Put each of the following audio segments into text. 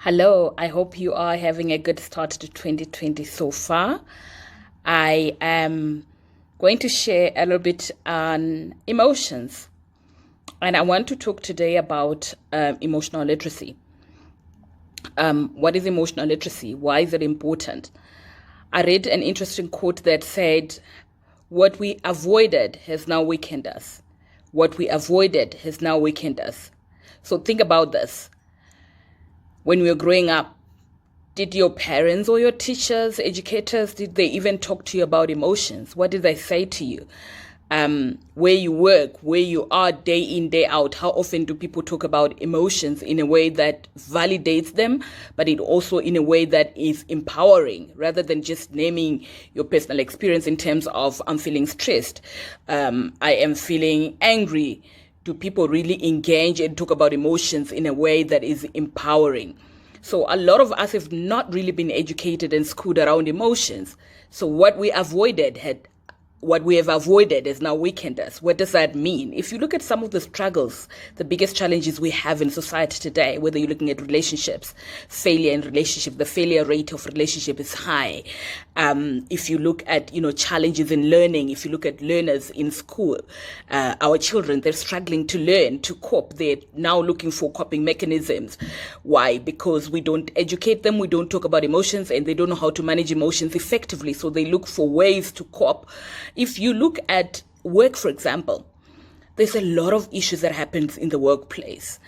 Hello, I hope you are having a good start to 2020 so far. I am going to share a little bit on emotions, and I want to talk today about emotional literacy. What is emotional literacy? Why is it important? I read an interesting quote that said, "What we avoided has now weakened us. What we avoided has now weakened us." So think about this. When we were growing up, did your parents or your teachers, educators, did they even talk to you about emotions? What did they say to you? Where you work, where you are day in, day out, how often do people talk about emotions in a way that validates them, but it also in a way that is empowering, rather than just naming your personal experience in terms of, I'm feeling stressed, I am feeling angry. Do people really engage and talk about emotions in a way that is empowering? So a lot of us have not really been educated and schooled around emotions. So what we have avoided has now weakened us. What does that mean? If you look at some of the struggles, the biggest challenges we have in society today, whether you're looking at relationships, failure in relationship, the failure rate of relationship is high. If you look at, challenges in learning, if you look at learners in school, our children, they're struggling to learn, to cope. They're now looking for coping mechanisms. Why? Because we don't educate them, we don't talk about emotions, and they don't know how to manage emotions effectively. So they look for ways to cope. If you look at work, for example, there's a lot of issues that happens in the workplace.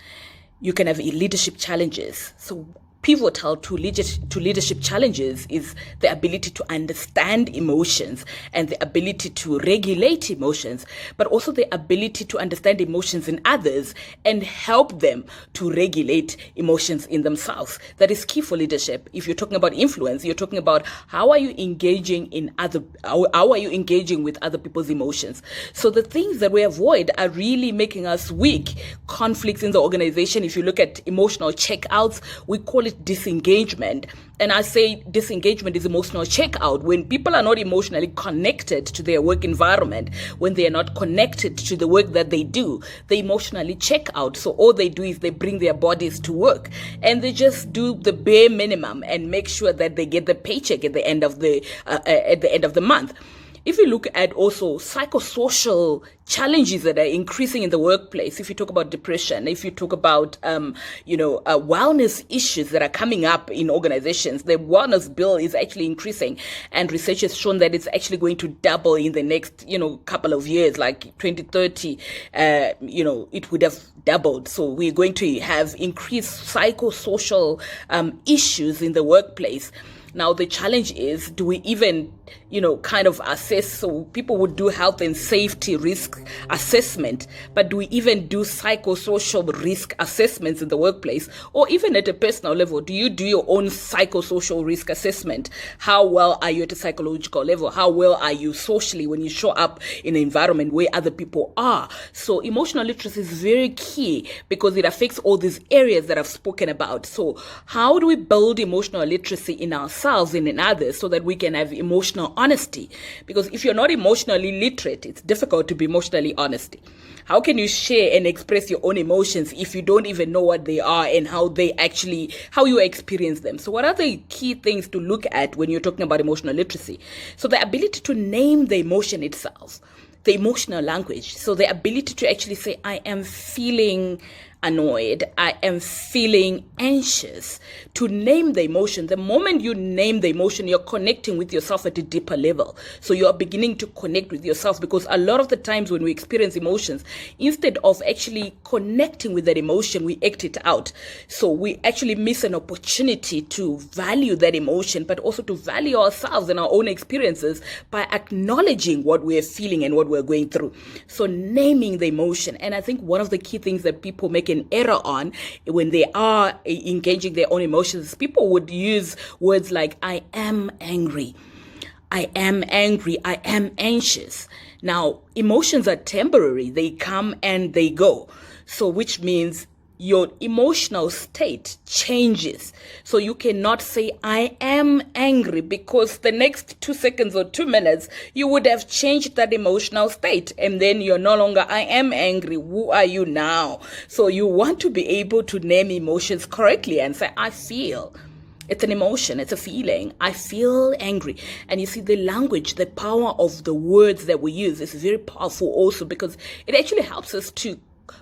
You can have leadership challenges. So pivotal to leadership challenges is the ability to understand emotions and the ability to regulate emotions, but also the ability to understand emotions in others and help them to regulate emotions in themselves. That is key for leadership. If you're talking about influence, you're talking about how are you engaging how are you engaging with other people's emotions. So the things that we avoid are really making us weak. Conflicts in the organization. If you look at emotional checkouts, we call it disengagement. And I say disengagement is emotional checkout. When people are not emotionally connected to their work environment, when they are not connected to the work that they do, they emotionally check out. So all they do is they bring their bodies to work and they just do the bare minimum and make sure that they get the paycheck at the end of the month. If you look at also psychosocial challenges that are increasing in the workplace, if you talk about depression, if you talk about, wellness issues that are coming up in organizations, the wellness bill is actually increasing. And research has shown that it's actually going to double in the next, couple of years, like 2030, it would have doubled. So we're going to have increased psychosocial issues in the workplace. Now, the challenge is, do we even, kind of assess? So people would do health and safety risk assessment, but do we even do psychosocial risk assessments in the workplace? Or even at a personal level, do you do your own psychosocial risk assessment? How well are you at a psychological level? How well are you socially when you show up in an environment where other people are? So emotional literacy is very key because it affects all these areas that I've spoken about. So how do we build emotional literacy in ourselves and in others so that we can have emotional honesty? Because if you're not emotionally literate, it's difficult to be emotionally honest. How can you share and express your own emotions if you don't even know what they are and how you experience them? So what are the key things to look at when you're talking about emotional literacy? So the ability to name the emotion itself, the emotional language. So the ability to actually say, I am feeling annoyed, I am feeling anxious, to name the emotion. The moment you name the emotion, you're connecting with yourself at a deeper level. So you're beginning to connect with yourself, because a lot of the times when we experience emotions, instead of actually connecting with that emotion, we act it out. So we actually miss an opportunity to value that emotion, but also to value ourselves and our own experiences by acknowledging what we're feeling and what we're going through. So naming the emotion. And I think one of the key things that people make an error on when they are engaging their own emotions, people would use words like, I am angry, I am anxious. Now, emotions are temporary. They come and they go. So which means your emotional state changes. So you cannot say, I am angry, because the next 2 seconds or 2 minutes, you would have changed that emotional state. And then you're no longer, I am angry. Who are you now? So you want to be able to name emotions correctly and say, I feel. It's an emotion. It's a feeling. I feel angry. And you see, the language, the power of the words that we use is very powerful also, because it actually helps us to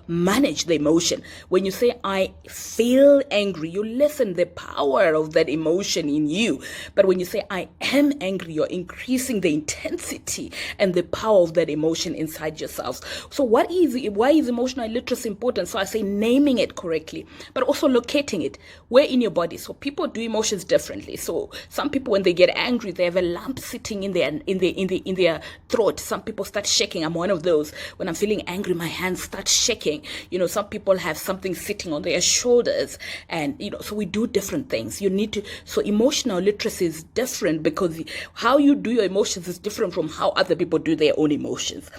manage the emotion. When you say, I feel angry, you lessen the power of that emotion in you. But when you say, I am angry, you're increasing the intensity and the power of that emotion inside yourself. So why is emotional literacy important? So I say naming it correctly, but also locating it. Where in your body? So people do emotions differently. So some people, when they get angry, they have a lump sitting in their throat. Some people start shaking. I'm one of those. When I'm feeling angry, my hands start shaking. Some people have something sitting on their shoulders, and so we do different things. So emotional literacy is different, because how you do your emotions is different from how other people do their own emotions.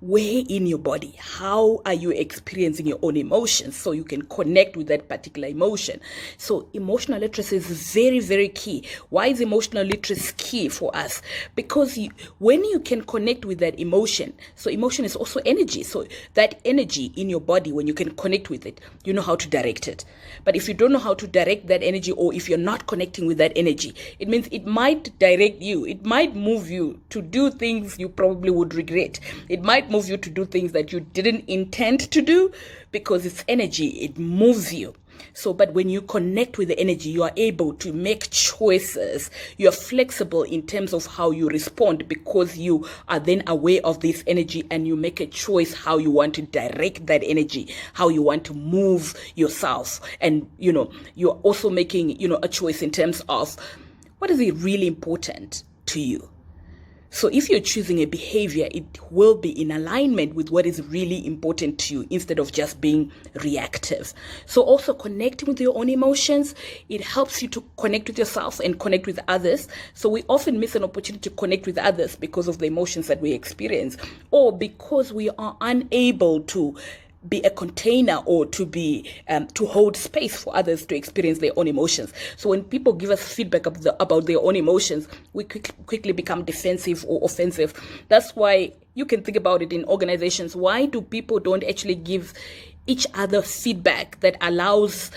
Where in your body, how are you experiencing your own emotions, so you can connect with that particular emotion? So emotional literacy is very, very key. Why is emotional literacy key for us? Because when you can connect with that emotion, so emotion is also energy. So that energy in your body, when you can connect with it, you know how to direct it. But if you don't know how to direct that energy, or if you're not connecting with that energy, it means it might direct you. It might move you to do things you probably would regret. It might move you to do things that you didn't intend to do, because it's energy. It moves you. So, but when you connect with the energy, you are able to make choices. You are flexible in terms of how you respond, because you are then aware of this energy, and you make a choice how you want to direct that energy, how you want to move yourself. And, you're also making, a choice in terms of what is it really important to you. So if you're choosing a behavior, it will be in alignment with what is really important to you, instead of just being reactive. So also connecting with your own emotions, it helps you to connect with yourself and connect with others. So we often miss an opportunity to connect with others because of the emotions that we experience, or because we are unable to be a container, or to be to hold space for others to experience their own emotions. So when people give us feedback about their own emotions, we quickly become defensive or offensive. That's why you can think about it in organizations. Why do people don't actually give each other feedback that allows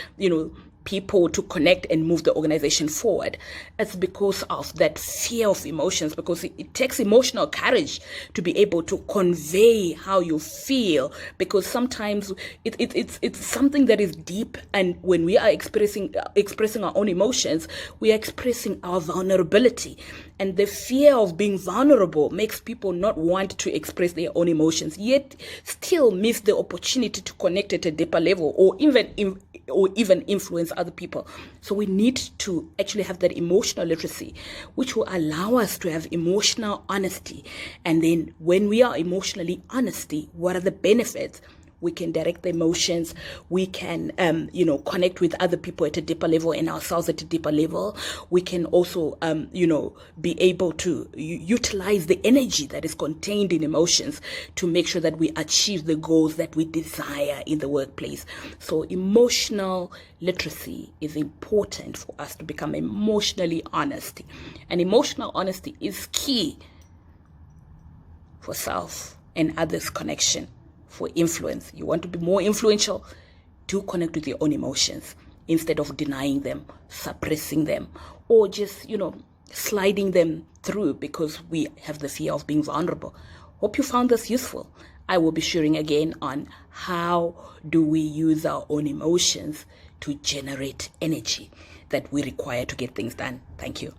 people to connect and move the organization forward? It's because of that fear of emotions, because it takes emotional courage to be able to convey how you feel, because sometimes it's something that is deep, and when we are expressing our own emotions, we are expressing our vulnerability. And the fear of being vulnerable makes people not want to express their own emotions, yet still miss the opportunity to connect at a deeper level, or even influence other people. So we need to actually have that emotional literacy, which will allow us to have emotional honesty. And then when we are emotionally honesty, what are the benefits? We can direct the emotions. We can, connect with other people at a deeper level, and ourselves at a deeper level. We can also, be able to utilize the energy that is contained in emotions to make sure that we achieve the goals that we desire in the workplace. So emotional literacy is important for us to become emotionally honest. And emotional honesty is key for self and others' connection. For influence, you want to be more influential, do connect with your own emotions instead of denying them, suppressing them, or just sliding them through because we have the fear of being vulnerable. Hope you found this useful. I will be sharing again on how do we use our own emotions to generate energy that we require to get things done. Thank you.